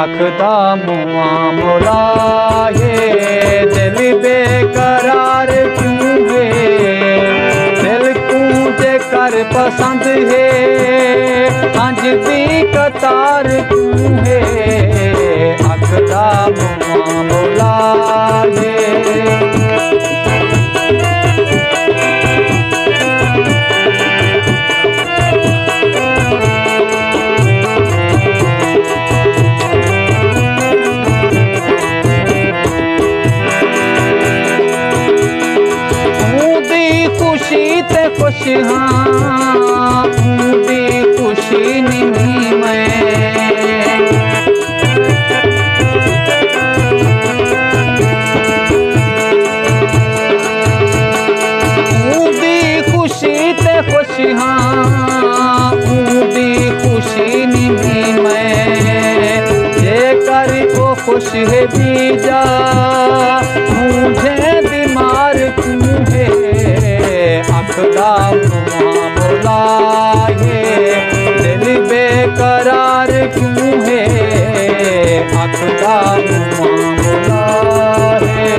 अखदा मुआ मुलाए दिल बेकरार क्यों है दिल कूंजे कर पसंद है अंज दी कतार क्यों है अखदा मुआ मुलाए खुश हाँ दी खुशी नहीं मैं दी खुशी ते खुश हाँ दी खुशी नहीं मैं जे कर वो खुश है बीजा मुझे बीमार क्यों है अखदा मुआ मुलाए दिल बेकरार क्यों है अखदा मुआ मुलाए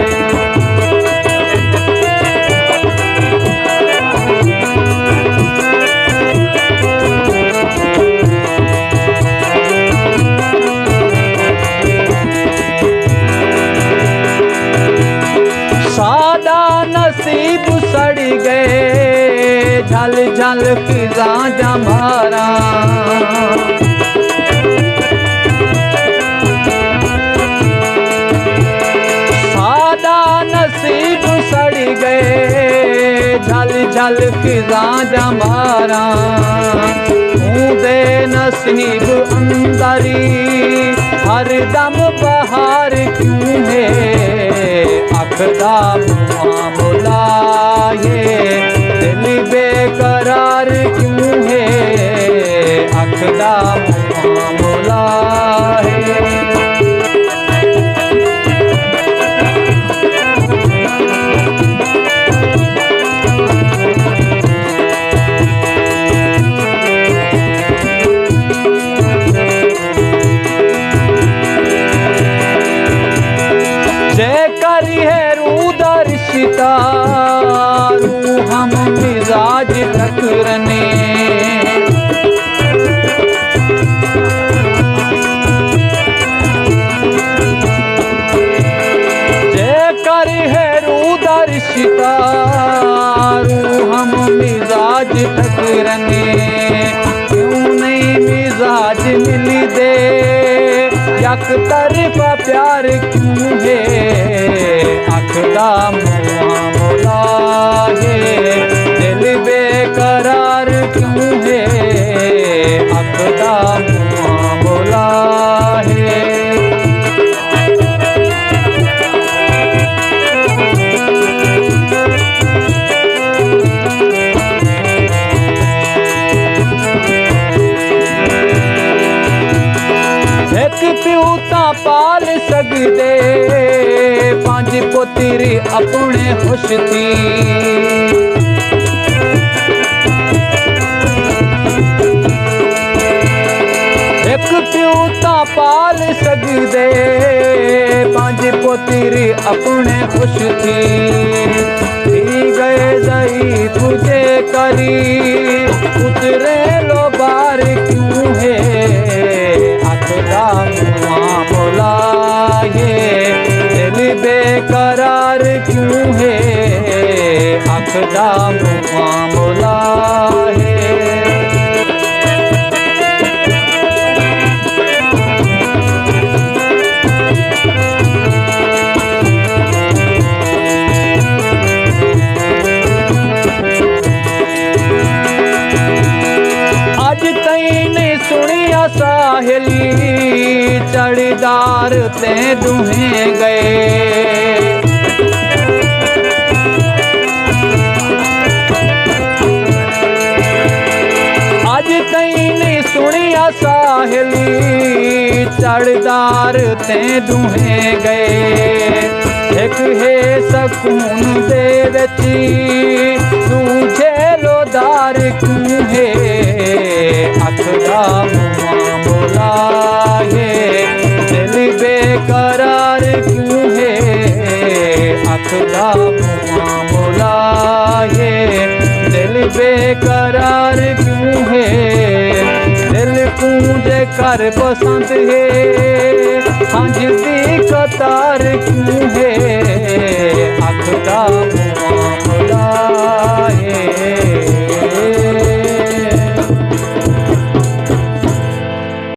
सादा नसीब सड़ गए झल झल फिजा जमारा सादा नसीब सड़ गए झल झल फिजा जमारा दे नसीब अंदरी हर दम बहार क्यों है अखदा मुआ मुलाए दिल बेकरार क्यों है अखदा मुआ मुलाए रू हम मिजाज टकरने जे कर है रूदर शितारू हम मिजाज टकरने क्यों नहीं मिजाज मिल दे यक तरफा प्यार क्यों है अखदा मुआ मुलाए दिल बेकरार क्यों है अखदा मुआ मुलाए एक प्यूता पाल सकदे पांच पुत्री अपने खुश थी एक प्यूता पाल सकदे पांच पुत्री अपने खुश थी गए दई तुझे करी उतरे लो बार क्यों है अखदा मुआ मुलाए दिल बेकरार क्यों है अखदा मुआ मुलाए साहेली चढ़दार ते दुहे गए आज तई नहीं सुनिया साहेली चढ़दार ते दुहे गए एक है सकून दे बची दूजे लोदार क्यों है अखदा मुआ मुलाए दा मुआ बुलाए, दिल बेकरार क्यों है, दिल कूंजे कर पसंद है, हंज दी कतार क्यों है, अख दा मुआ